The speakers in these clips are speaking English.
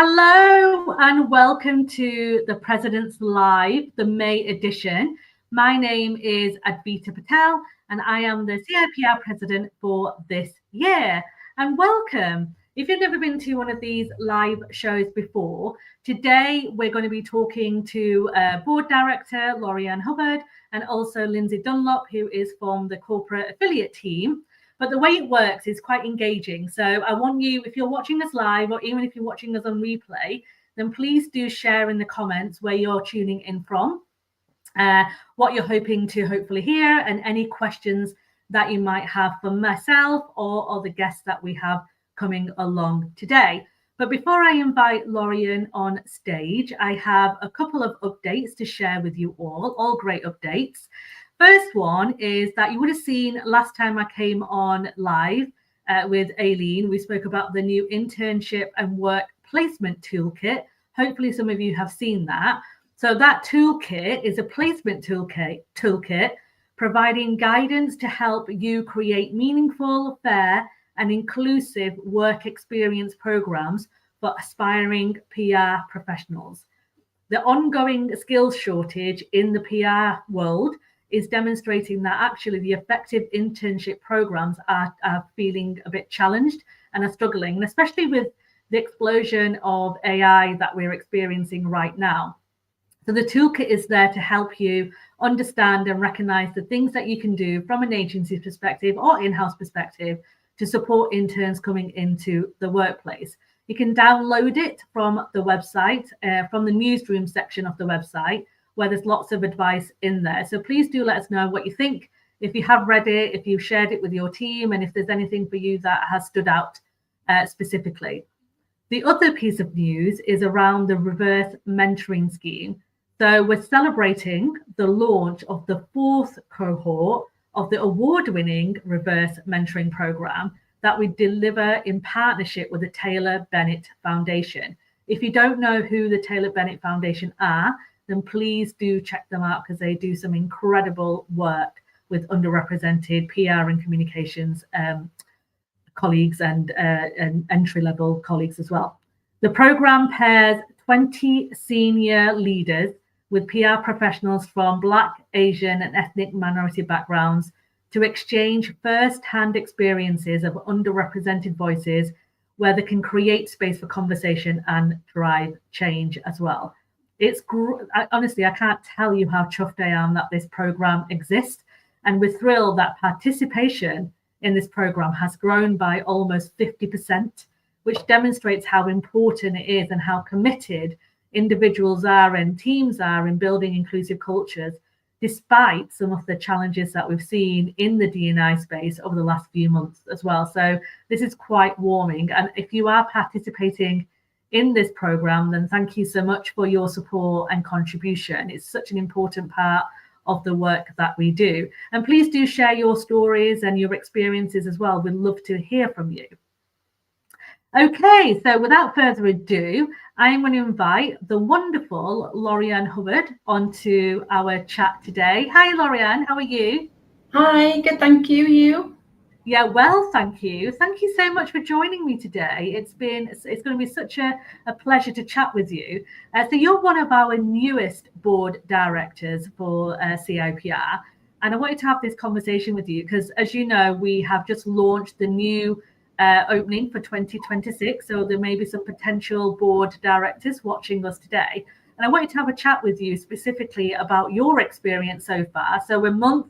Hello and welcome to the President's Live, the May edition. My name is Advita Patel and I am the CIPR President for this year. And welcome. If you've never been to one of these live shows before, today we're going to be talking to Board Director Lori-Ann Hubbard and also Lindsay Dunlop, who is from the corporate affiliate team. But the way it works is quite engaging. So I want you, if you're watching us live or even if you're watching us on replay, then please do share in the comments where you're tuning in from, what you're hoping to hopefully hear, and any questions that you might have for myself or the guests that we have coming along today. But before I invite Lori-Ann on stage, I have a couple of updates to share with you all great updates. First one is that you would have seen last time I came on live with Aileen, we spoke about the new internship and work placement toolkit. Hopefully some of you have seen that. So that toolkit is a placement toolkit providing guidance to help you create meaningful, fair and inclusive work experience programs for aspiring PR professionals. The ongoing skills shortage in the PR world is demonstrating that actually the effective internship programs are feeling a bit challenged and are struggling, and especially with the explosion of AI that we're experiencing right now. So the toolkit is there to help you understand and recognize the things that you can do from an agency perspective or in-house perspective to support interns coming into the workplace. You can download it from the website, from the newsroom section of the website, where there's lots of advice in there. So please do let us know what you think, if you have read it, if you've shared it with your team, and if there's anything for you that has stood out specifically. The other piece of news is around the reverse mentoring scheme. So we're celebrating the launch of the 4th cohort of the award-winning reverse mentoring program that we deliver in partnership with the Taylor Bennett Foundation. If you don't know who the Taylor Bennett Foundation are, then please do check them out because they do some incredible work with underrepresented PR and communications colleagues and entry-level colleagues as well. The program pairs 20 senior leaders with PR professionals from Black, Asian and ethnic minority backgrounds to exchange first-hand experiences of underrepresented voices where they can create space for conversation and drive change as well. It's honestly, I can't tell you how chuffed I am that this program exists. And we're thrilled that participation in this program has grown by almost 50%, which demonstrates how important it is and how committed individuals are and teams are in building inclusive cultures, despite some of the challenges that we've seen in the D&I space over the last few months as well. So this is quite warming. And if you are participating in this program, then thank you so much for your support and contribution. It's such an important part of the work that we do. And please do share your stories and your experiences as well. We'd love to hear from you. Okay, so without further ado, I am going to invite the wonderful Lori-Ann Hubbard onto our chat today. Hi, Lori-Ann, how are you? Hi, good, thank you. You? Yeah, well, thank you. Thank you so much for joining me today. It's going to be such a pleasure to chat with you. So you're one of our newest board directors for CIPR, and I wanted to have this conversation with you because, as you know, we have just launched the new opening for 2026. So there may be some potential board directors watching us today, and I wanted to have a chat with you specifically about your experience so far. So we're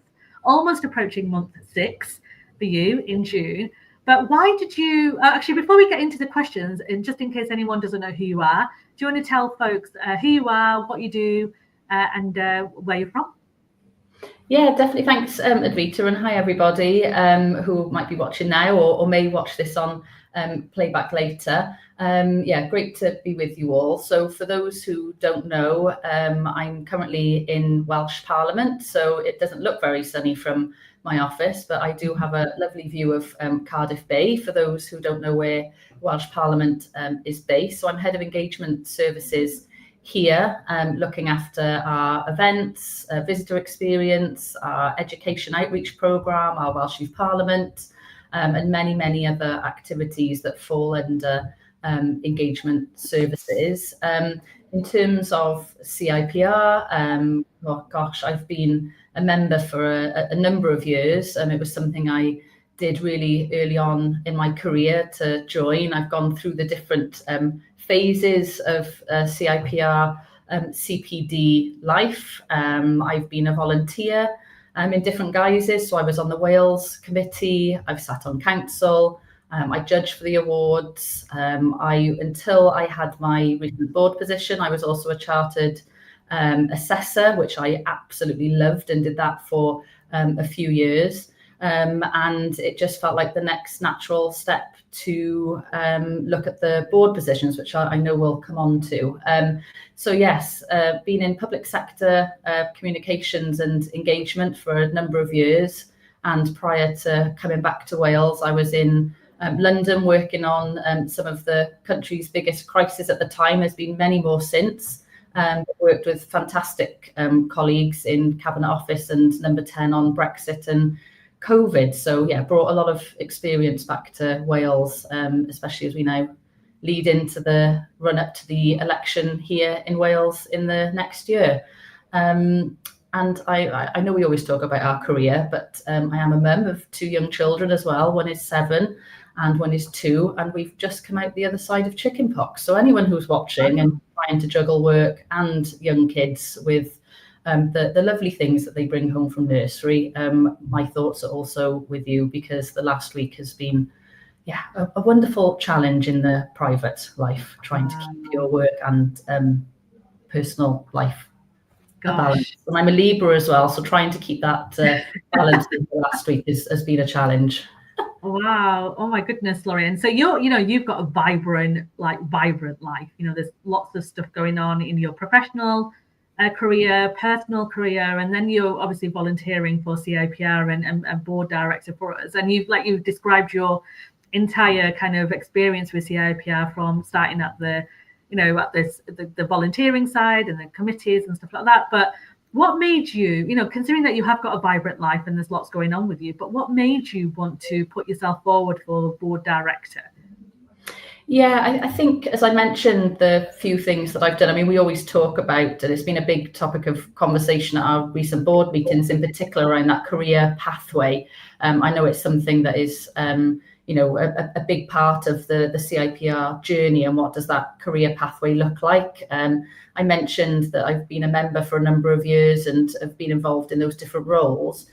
almost approaching month 6. For you in June. But why did you actually, before we get into the questions, and just in case anyone doesn't know who you are, do you want to tell folks who you are, what you do, and where you're from? Yeah, definitely. Thanks, Advita, and hi everybody who might be watching now or may watch this on playback later. Yeah, great to be with you all. So for those who don't know, I'm currently in Welsh Parliament, so it doesn't look very sunny from my office, but I do have a lovely view of Cardiff Bay, for those who don't know where Welsh Parliament is based. So I'm Head of Engagement Services here, looking after our events, visitor experience, our education outreach programme, our Welsh Youth Parliament, and many other activities that fall under engagement services. In terms of CIPR, oh gosh, I've been a member for a number of years, and it was something I did really early on in my career to join. I've gone through the different phases of CIPR CPD life. I've been a volunteer in different guises. So I was on the Wales committee, I've sat on council, I judged for the awards. Until I had my recent board position, I was also a chartered assessor, which I absolutely loved and did that for a few years. And it just felt like the next natural step to look at the board positions, which I know we'll come on to. So yes, been in public sector communications and engagement for a number of years. And prior to coming back to Wales, I was in London working on some of the country's biggest crises at the time. There's been many more since. Worked with fantastic colleagues in Cabinet Office and Number 10 on Brexit and COVID. So yeah, brought a lot of experience back to Wales, especially as we now lead into the run up to the election here in Wales in the next year. And I know we always talk about our career, but I am a mum of 2 young children as well. One is 7 and one is 2, and we've just come out the other side of chickenpox. So anyone who's watching and trying to juggle work and young kids with the lovely things that they bring home from nursery, my thoughts are also with you, because the last week has been a wonderful challenge in the private life, trying to keep your work and personal life a balance. And I'm a Libra as well, so trying to keep that balance in the last week has been a challenge. Wow. Oh my goodness, Lorraine. So you've got a vibrant life. There's lots of stuff going on in your professional career, personal career, and then you're obviously volunteering for CIPR and board director for us. And you've described your entire kind of experience with CIPR, from starting at the volunteering side and the committees and stuff like that. But what made you, considering that you have got a vibrant life and there's lots going on with you, but what made you want to put yourself forward for board director? Yeah, I think, as I mentioned, the few things that I've done, I mean, we always talk about, and it's been a big topic of conversation at our recent board meetings, in particular around that career pathway. I know it's something that is, a big part of the CIPR journey, and what does that career pathway look like? I mentioned that I've been a member for a number of years and have been involved in those different roles.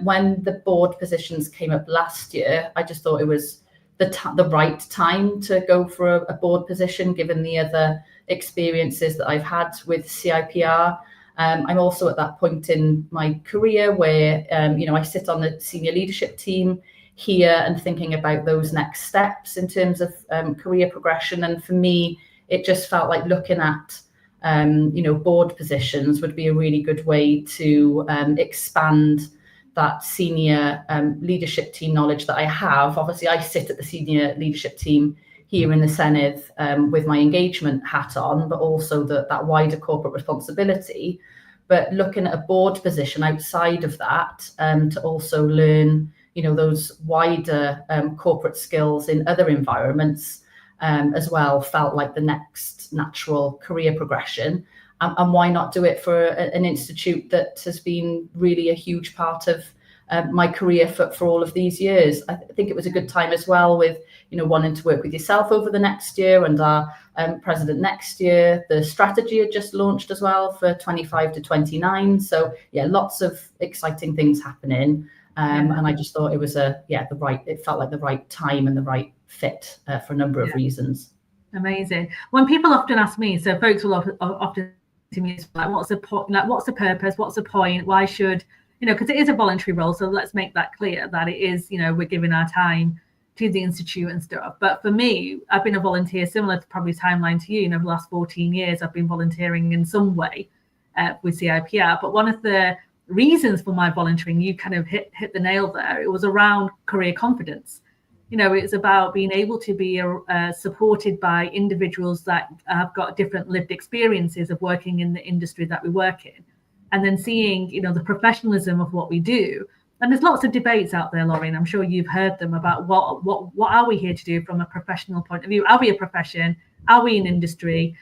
When the board positions came up last year, I just thought it was the right time to go for a board position, given the other experiences that I've had with CIPR. I'm also at that point in my career where, I sit on the senior leadership team here and thinking about those next steps in terms of career progression. And for me, it just felt like looking at, board positions would be a really good way to expand that senior leadership team knowledge that I have. Obviously, I sit at the senior leadership team here in the Senedd with my engagement hat on, but also that wider corporate responsibility. But looking at a board position outside of that to also learn, those wider corporate skills in other environments as well, felt like the next natural career progression. And why not do it for an institute that has been really a huge part of my career for all of these years? I think it was a good time as well with, wanting to work with yourself over the next year and our president next year. The strategy had just launched as well for 25 to 29. So yeah, lots of exciting things happening. And I just thought it was it felt like the right time and the right fit for a number of reasons. Amazing. When people often ask me, so folks will often to me, like, what's the point? Like, what's the purpose? What's the point? Why should, because it is a voluntary role. So let's make that clear that it is, we're giving our time to the institute and stuff. But for me, I've been a volunteer, similar to probably timeline to you. The last 14 years, I've been volunteering in some way with CIPR. But one of the reasons for my volunteering, you kind of hit the nail there. It was around career confidence. It's about being able to be supported by individuals that have got different lived experiences of working in the industry that we work in, and then seeing, the professionalism of what we do, And there's lots of debates out there, Laurie, and I'm sure you've heard them about what are we here to do from a professional point of view? Are we a profession? Are we an industry?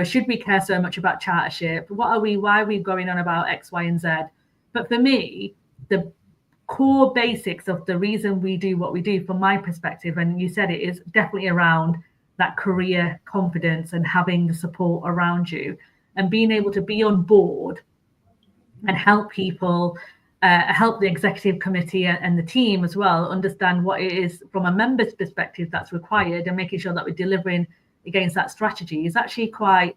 Should we care so much about chartership? Why are we going on about X, Y, and Z? But for me, the core basics of the reason we do what we do, from my perspective, and you said it, is definitely around that career confidence and having the support around you and being able to be on board and help people, help the executive committee and the team as well understand what it is from a member's perspective that's required, and making sure that we're delivering against that strategy is actually quite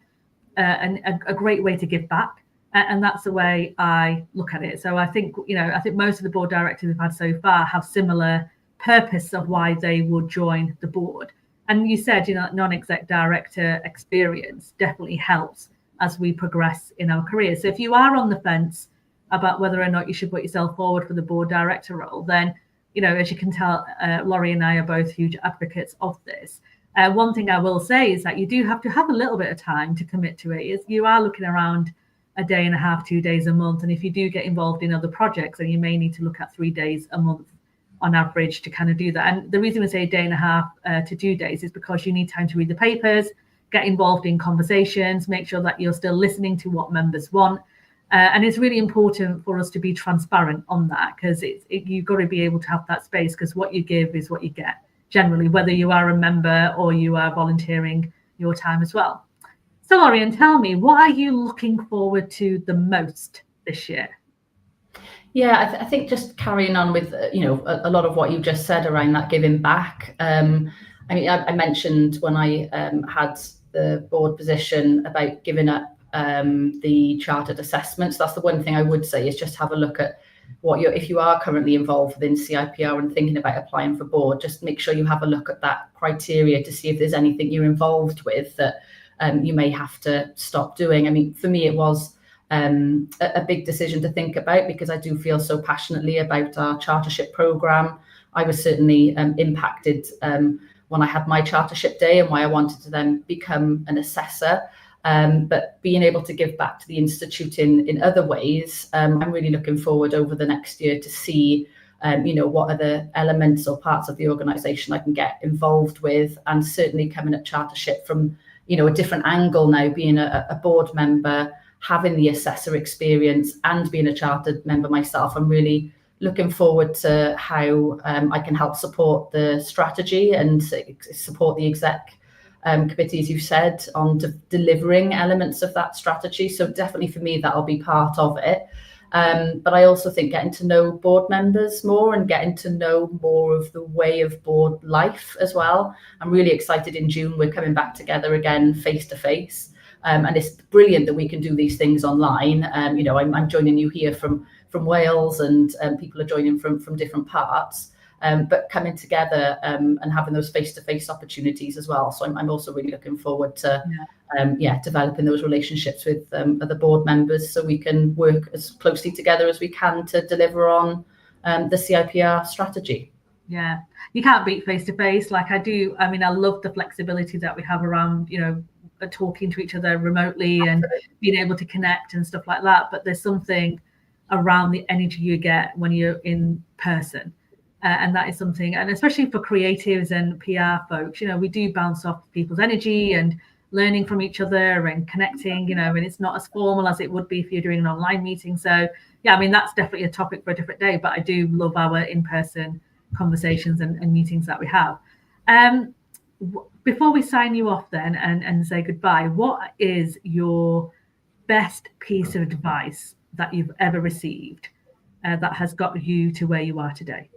a great way to give back. And that's the way I look at it. So I think most of the board directors we've had so far have similar purpose of why they would join the board. And you said, non-exec director experience definitely helps as we progress in our careers. So if you are on the fence about whether or not you should put yourself forward for the board director role, then, as you can tell, Laurie and I are both huge advocates of this. One thing I will say is that you do have to have a little bit of time to commit to it. Is you are looking around a day and a half, 2 days a month. And if you do get involved in other projects, then you may need to look at 3 days a month on average to kind of do that. And the reason we say a day and a half to 2 days is because you need time to read the papers, get involved in conversations, make sure that you're still listening to what members want. And it's really important for us to be transparent on that, because you've got to be able to have that space, because what you give is what you get, generally, whether you are a member or you are volunteering your time as well. So, Laurie, tell me, what are you looking forward to the most this year? Yeah, I think just carrying on with, a lot of what you just said around that giving back. I mentioned when I had the board position about giving up the chartered assessments. That's the one thing I would say, is just have a look at if you are currently involved within CIPR and thinking about applying for board, just make sure you have a look at that criteria to see if there's anything you're involved with that you may have to stop doing. I mean, for me, it was a big decision to think about, because I do feel so passionately about our chartership programme. I was certainly impacted when I had my chartership day, and why I wanted to then become an assessor. But being able to give back to the Institute in other ways, I'm really looking forward over the next year to see what other elements or parts of the organisation I can get involved with, and certainly coming at chartership from a different angle now, being a board member, having the assessor experience and being a chartered member myself. I'm really looking forward to how I can help support the strategy and support the exec committee, as you've said, on delivering elements of that strategy. So definitely for me, that'll be part of it. But I also think getting to know board members more and getting to know more of the way of board life as well. I'm really excited. In June, we're coming back together again face to face. And it's brilliant that we can do these things online. I'm joining you here from Wales, and people are joining from different parts. But coming together and having those face-to-face opportunities as well. So I'm also really looking forward to developing those relationships with other board members, so we can work as closely together as we can to deliver on the CIPR strategy. Yeah, you can't beat face-to-face like I do. I mean, I love the flexibility that we have around, talking to each other remotely and being able to connect and stuff like that. But there's something around the energy you get when you're in person. And that is something, and especially for creatives and PR folks, we do bounce off people's energy and learning from each other and connecting, and it's not as formal as it would be if you're doing an online meeting. So, yeah, I mean, that's definitely a topic for a different day, but I do love our in-person conversations and meetings that we have. Before we sign you off then and say goodbye, what is your best piece of advice that you've ever received that has got you to where you are today?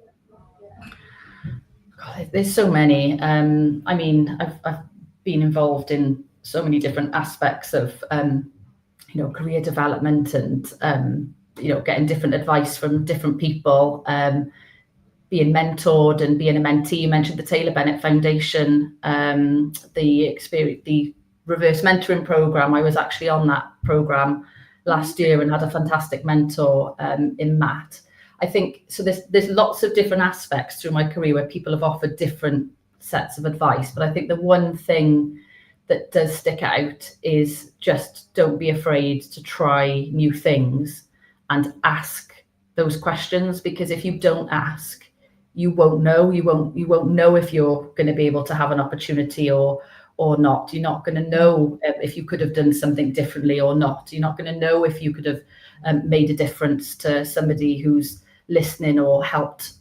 God, there's so many. I've been involved in so many different aspects of, career development and, getting different advice from different people, being mentored and being a mentee. You mentioned the Taylor Bennett Foundation, the reverse mentoring program. I was actually on that program last year and had a fantastic mentor in Matt. I think so. There's lots of different aspects through my career where people have offered different sets of advice, but I think the one thing that does stick out is just don't be afraid to try new things and ask those questions, because if you don't ask, you won't know. You won't know if you're going to be able to have an opportunity or not. You're not going to know if you could have done something differently or not. You're not going to know if you could have made a difference to somebody who's listening or helped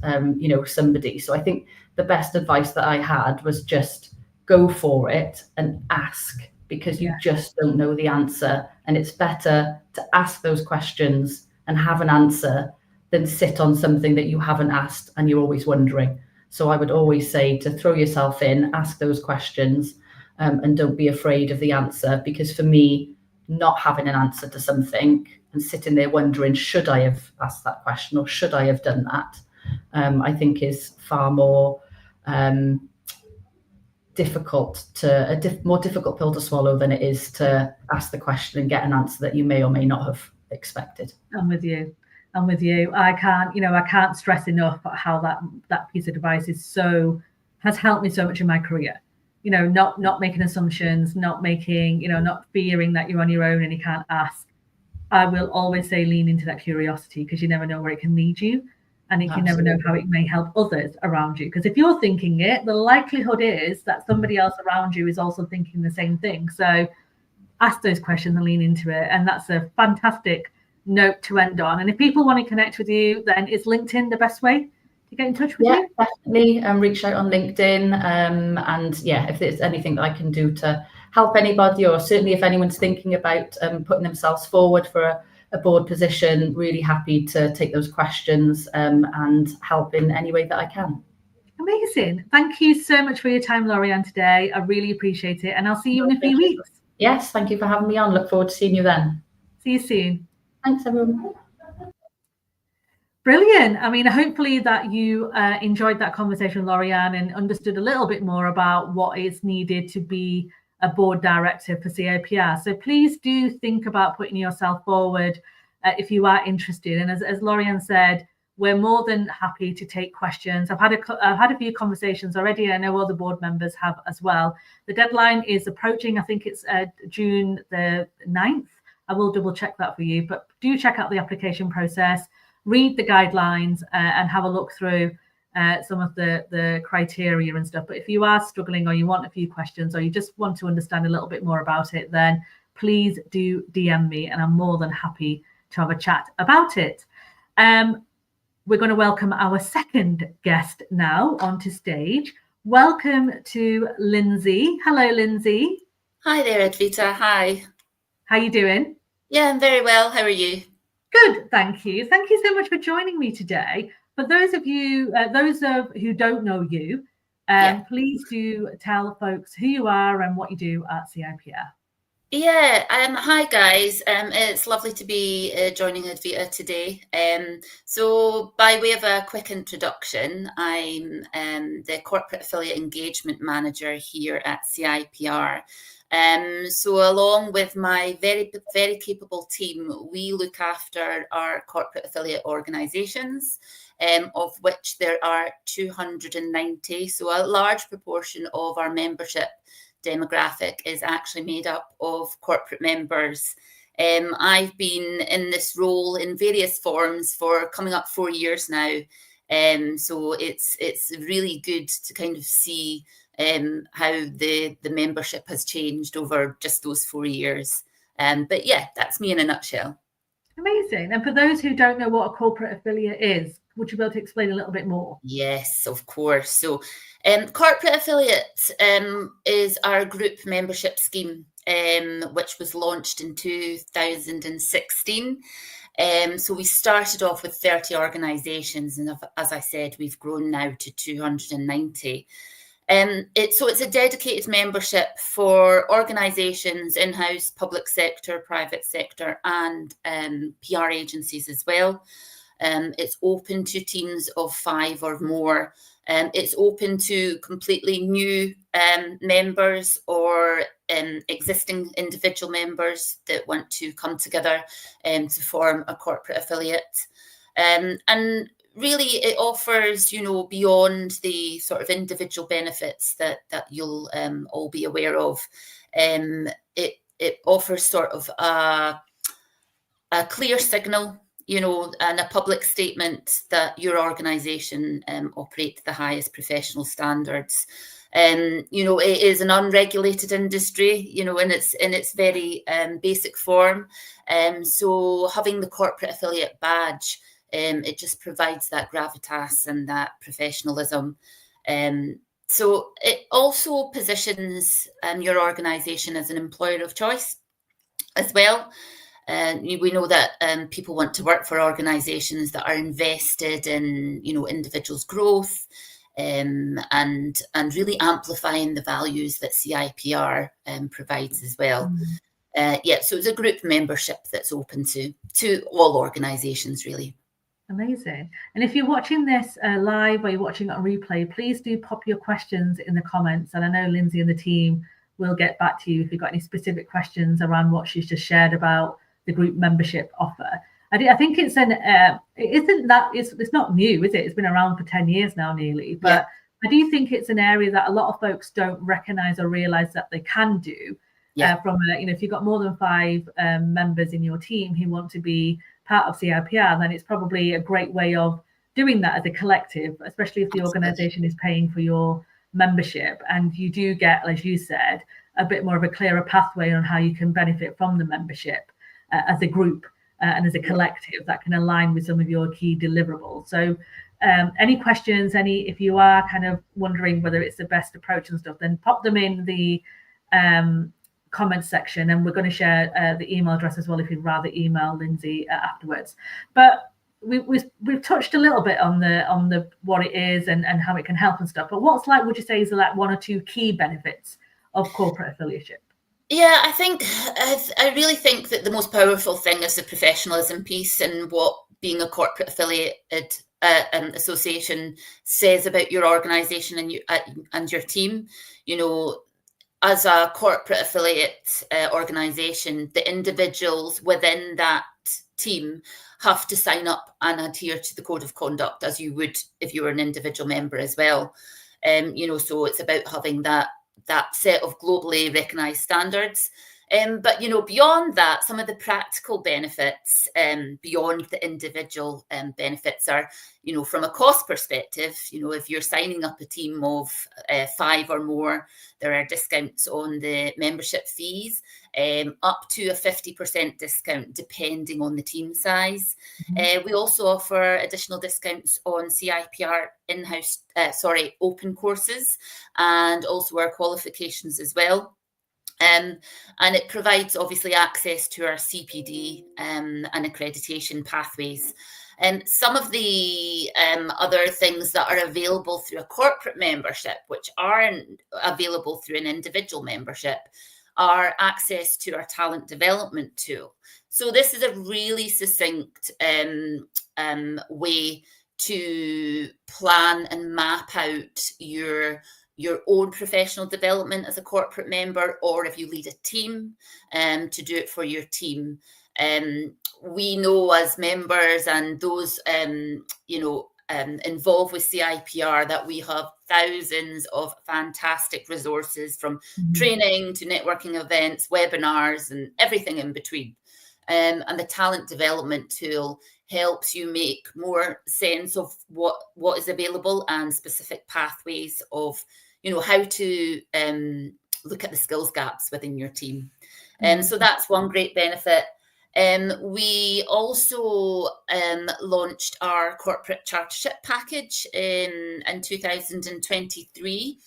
somebody. So I think the best advice that I had was just go for it and ask, because you just don't know the answer, and it's better to ask those questions and have an answer than sit on something that you haven't asked and you're always wondering. So I would always say to throw yourself in, ask those questions, and don't be afraid of the answer, because for me, not having an answer to something and sitting there wondering, should I have asked that question or should I have done that, I think is far more difficult more difficult pill to swallow than it is to ask the question and get an answer that you may or may not have expected. I'm with you. I can't stress enough how that piece of advice has helped me so much in my career. Not making assumptions, not fearing that you're on your own and you can't ask. I will always say lean into that curiosity, because you never know where it can lead you, and you never know how it may help others around you. Because if you're thinking it, the likelihood is that somebody else around you is also thinking the same thing. So ask those questions and lean into it. And that's a fantastic note to end on. And if people want to connect with you, then is LinkedIn the best way to get in touch with you? Yeah, definitely. Reach out on LinkedIn. And yeah, if there's anything that I can do to help anybody, or certainly if anyone's thinking about putting themselves forward for a board position, really happy to take those questions and help in any way that I can. Amazing. Thank you so much for your time, Lorianne, today. I really appreciate it. And I'll see you in a few weeks. Yes, thank you for having me on. Look forward to seeing you then. See you soon. Thanks, everyone. Brilliant. I mean, hopefully that you enjoyed that conversation with Lorianne and understood a little bit more about what is needed to be a board director for CIPR. So please do think about putting yourself forward if you are interested. And as Lorianne said, we're more than happy to take questions. I've had a few conversations already. I know other board members have as well. The deadline is approaching. I think it's June the 9th. I will double check that for you, but do check out the application process, read the guidelines and have a look through some of the criteria and stuff. But if you are struggling, or you want a few questions, or you just want to understand a little bit more about it, then please do DM me and I'm more than happy to have a chat about it. We're going to welcome our second guest now onto stage. Welcome to Lindsay. Hello, Lindsay. Hi there, Advita. Hi. How you doing? Yeah, I'm very well. How are you? Good, thank you. Thank you so much for joining me today. For those of you, who don't know you, please do tell folks who you are and what you do at CIPR. Yeah, hi guys. It's lovely to be joining Advita today. So by way of a quick introduction, I'm the Corporate Affiliate Engagement Manager here at CIPR. So along with my very, very capable team, we look after our corporate affiliate organisations, of which there are 290. So a large proportion of our membership demographic is actually made up of corporate members. I've been in this role in various forms for coming up 4 years now. So it's really good to kind of see how the membership has changed over just those 4 years. But yeah, that's me in a nutshell. Amazing. And for those who don't know what a corporate affiliate is, would you be able to explain a little bit more? Yes, of course. So corporate affiliate is our group membership scheme, which was launched in 2016. So we started off with 30 organisations, and as I said, we've grown now to 290. So it's a dedicated membership for organisations, in-house, public sector, private sector, and PR agencies as well. It's open to teams of 5 or more. It's open to completely new members or existing individual members that want to come together to form a corporate affiliate. And really, it offers, beyond the sort of individual benefits that you'll all be aware of. It offers sort of a clear signal and a public statement that your organisation operate to the highest professional standards. It is an unregulated industry, in its very basic form. So having the corporate affiliate badge, it just provides that gravitas and that professionalism. So it also positions your organisation as an employer of choice as well. We know that people want to work for organisations that are invested in, individuals' growth, and really amplifying the values that CIPR provides as well. So it's a group membership that's open to all organisations, really. Amazing. And if you're watching this live or you're watching it on replay, please do pop your questions in the comments. And I know Lindsay and the team will get back to you if you've got any specific questions around what she's just shared about the group membership offer. I think it's it's not new, is it? It's been around for 10 years now, nearly. But I do think it's an area that a lot of folks don't recognise or realise that they can do. If you've got more than 5 members in your team who want to be part of CIPR, then it's probably a great way of doing that as a collective, especially if the organisation is paying for your membership, and you do get, as you said, a bit more of a clearer pathway on how you can benefit from the membership as a group and as a collective that can align with some of your key deliverables. So any questions, if you are kind of wondering whether it's the best approach and stuff, then pop them in the comments section, and we're going to share the email address as well if you'd rather email Lindsay afterwards. But we've touched a little bit on the what it is and how it can help and stuff. But would you say is like 1 or 2 key benefits of corporate affiliateship? Yeah, I really think that the most powerful thing is the professionalism piece, and what being a corporate affiliated association says about your organisation and your team. As a corporate affiliate organisation, the individuals within that team have to sign up and adhere to the code of conduct as you would if you were an individual member as well. So it's about having that set of globally recognised standards. But beyond that, some of the practical benefits beyond the individual benefits are, from a cost perspective, if you're signing up a team of 5 or more, there are discounts on the membership fees, up to a 50% discount depending on the team size. We also offer additional discounts on CIPR in-house, open courses, and also our qualifications as well. And it provides obviously access to our CPD and accreditation pathways. And some of the other things that are available through a corporate membership, which aren't available through an individual membership, are access to our talent development tool. So this is a really succinct way to plan and map out your own professional development as a corporate member, or if you lead a team, to do it for your team. We know as members and those involved with CIPR that we have thousands of fantastic resources, from training to networking events, webinars, and everything in between. And the talent development tool helps you make more sense of what is available and specific pathways of how to look at the skills gaps within your team. So that's one great benefit. We also launched our corporate chartership package in 2023.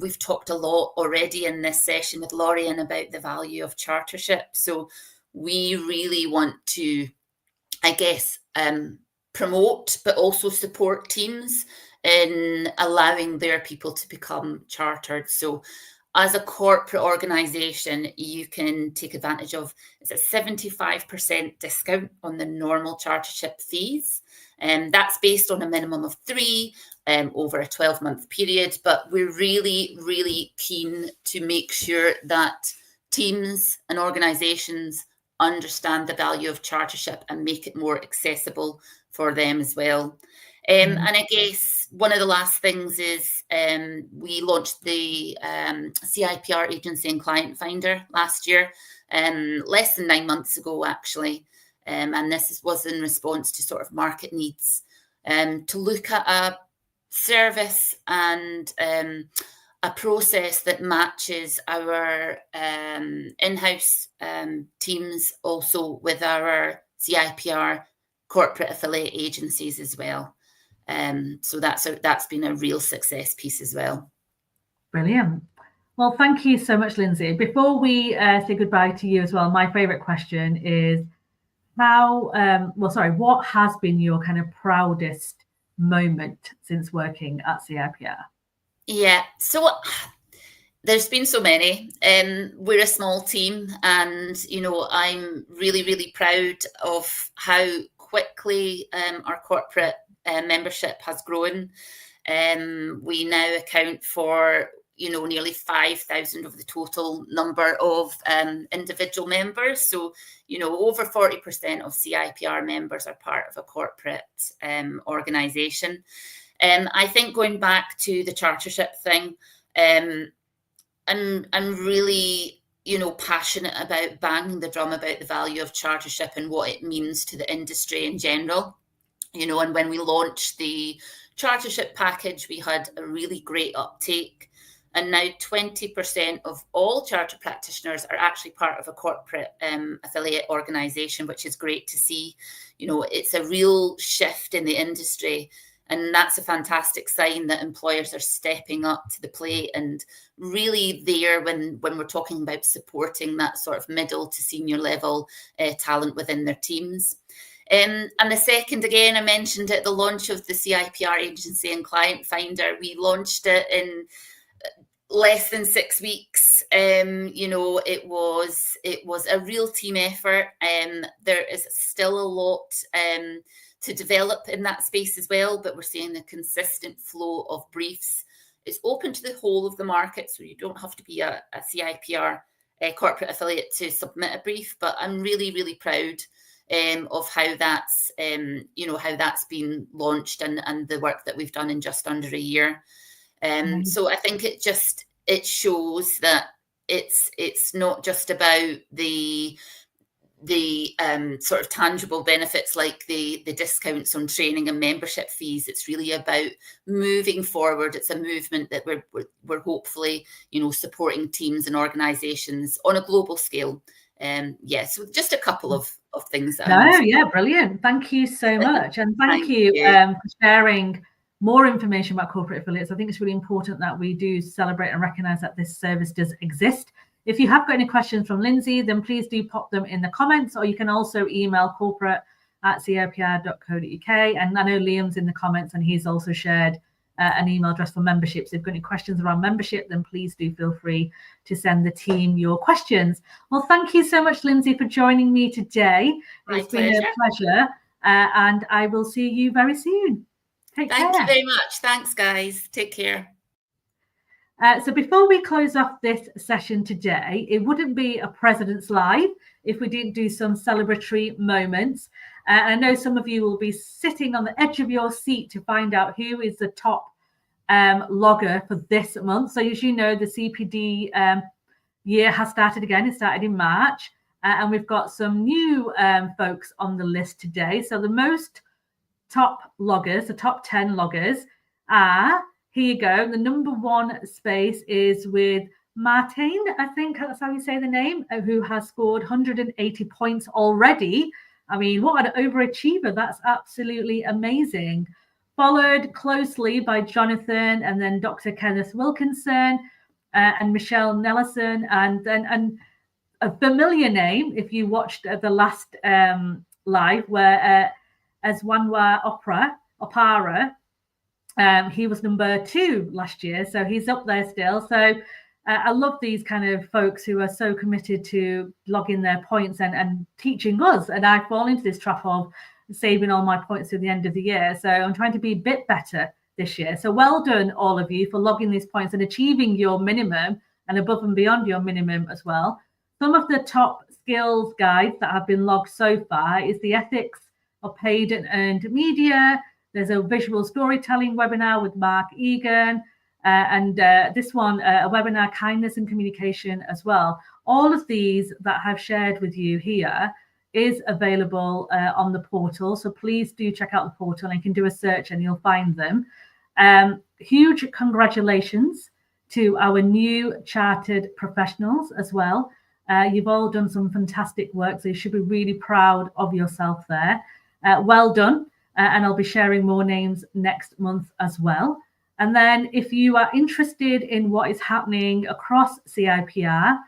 We've talked a lot already in this session with Lorian about the value of chartership. So we really want to, promote but also support teams in allowing their people to become chartered. So as a corporate organisation, you can take advantage of a 75% discount on the normal chartership fees. That's based on a minimum of 3 over a 12-month period. But we're really, really keen to make sure that teams and organisations understand the value of chartership and make it more accessible for them as well. And I guess one of the last things is we launched the CIPR Agency and Client Finder last year, less than 9 months ago, actually. And this was in response to sort of market needs, to look at a service and a process that matches our in-house teams also with our CIPR corporate affiliate agencies as well. So that's been a real success piece as well. Brilliant. Well, thank you so much, Lindsay. Before we say goodbye to you as well, my favourite question is what has been your kind of proudest moment since working at CIPR? Yeah, so there's been so many. We're a small team, and I'm really, really proud of how quickly our corporate membership has grown. We now account for nearly 5,000 of the total number of individual members. So over 40% of CIPR members are part of a corporate organisation. I think going back to the chartership thing, I'm really passionate about banging the drum about the value of chartership and what it means to the industry in general. And when we launched the chartership package, we had a really great uptake. And now 20% of all charter practitioners are actually part of a corporate affiliate organisation, which is great to see. It's a real shift in the industry. And that's a fantastic sign that employers are stepping up to the plate and really there when we're talking about supporting that sort of middle to senior level talent within their teams. And the second, again, I mentioned at the launch of the CIPR agency and client finder, we launched it in less than 6 weeks. It was a real team effort. There is still a lot to develop in that space as well, but we're seeing a consistent flow of briefs. It's open to the whole of the market, so you don't have to be a CIPR corporate affiliate to submit a brief. But I'm really, really proud of how that's how that's been launched and the work that we've done in just under a year. So I think it shows that it's not just about the sort of tangible benefits like the discounts on training and membership fees. It's really about moving forward. It's a movement that we're hopefully supporting teams and organizations on a global scale. So just a couple of things that brilliant. Thank you so much, and thank you for sharing more information about corporate affiliates. I think it's really important that we do celebrate and recognize that this service does exist. If you have got any questions from Lindsay, then please do pop them in the comments, or you can also email corporate@cipr.co.uk. And I know Liam's in the comments and he's also shared an email address for membership. So if you've got any questions around membership, then please do feel free to send the team your questions. Well, thank you so much, Lindsay, for joining me today. It's been a pleasure. And I will see you very soon. Thank you very much. Thanks, guys. Take care. So before we close off this session today, it wouldn't be a President's Live if we didn't do some celebratory moments. I know some of you will be sitting on the edge of your seat to find out who is the top logger for this month. So as you know, the CPD year has started again. It started in March. And we've got some new folks on the list today. So the most top loggers, the top 10 loggers are, here you go. The number one space is with Martin, I think that's how you say the name, who has scored 180 points already. I mean, what an overachiever. That's absolutely amazing. Followed closely by Jonathan and then Dr. Kenneth Wilkinson and Michelle Nelson and a familiar name if you watched the last live where Aswanwa Opara, he was number 2 last year, so he's up there still. So I love these kind of folks who are so committed to logging their points and teaching us. And I fall into this trap of saving all my points to the end of the year. So I'm trying to be a bit better this year. So well done, all of you, for logging these points and achieving your minimum and above and beyond your minimum as well. Some of the top skills guides that have been logged so far is the ethics of paid and earned media. There's a visual storytelling webinar with Mark Egan, and this one, a webinar, kindness and communication as well. All of these that I've shared with you here, is available on the portal. So please do check out the portal, and you can do a search and you'll find them. Huge congratulations to our new chartered professionals as well. You've all done some fantastic work, so you should be really proud of yourself there. Well done. And I'll be sharing more names next month as well. And then if you are interested in what is happening across CIPR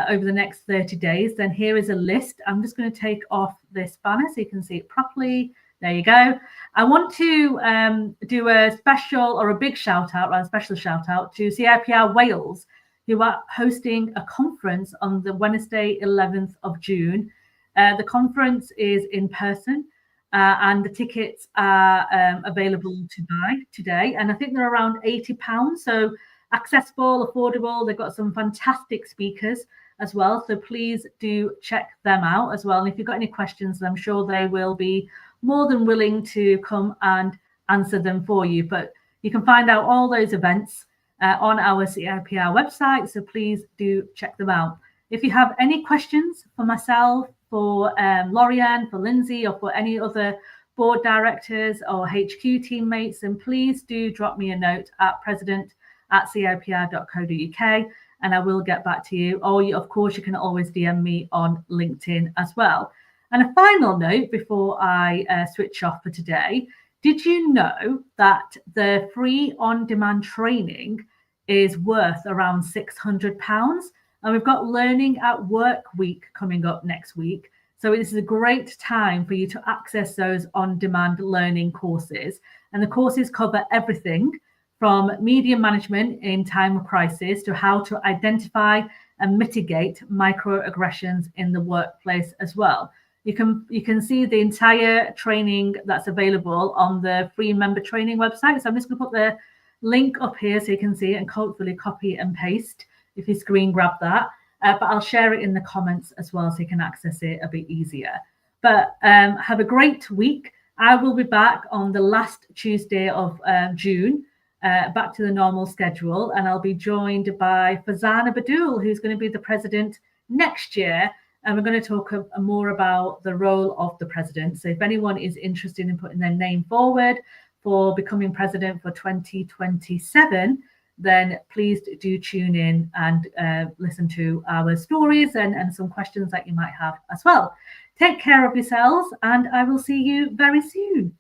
over the next 30 days, then here is a list. I'm just going to take off this banner so you can see it properly. There you go. I want to do a special or a big shout out, rather special shout out to CIPR Wales, who are hosting a conference on the Wednesday, 11th of June. The conference is in person. And the tickets are available to buy today. And I think they're around £80. So accessible, affordable. They've got some fantastic speakers as well. So please do check them out as well. And if you've got any questions, I'm sure they will be more than willing to come and answer them for you. But you can find out all those events on our CIPR website. So please do check them out. If you have any questions for myself, for Lorianne, for Lindsay, or for any other board directors or HQ teammates, then please do drop me a note at president@cipr.co.uk and I will get back to you. Or of course, you can always DM me on LinkedIn as well. And a final note before I switch off for today, did you know that the free on-demand training is worth around £600? And we've got Learning at Work Week coming up next week. So this is a great time for you to access those on-demand learning courses. And the courses cover everything from media management in time of crisis to how to identify and mitigate microaggressions in the workplace as well. You can see the entire training that's available on the free member training website. So I'm just going to put the link up here so you can see it and hopefully copy and paste if you screen grab that. But I'll share it in the comments as well so you can access it a bit easier. But have a great week. I will be back on the last Tuesday of June, back to the normal schedule. And I'll be joined by Fazana Badul, who's going to be the president next year. And we're going to talk more about the role of the president. So if anyone is interested in putting their name forward for becoming president for 2027, then please do tune in and listen to our stories and some questions that you might have as well. Take care of yourselves, and I will see you very soon.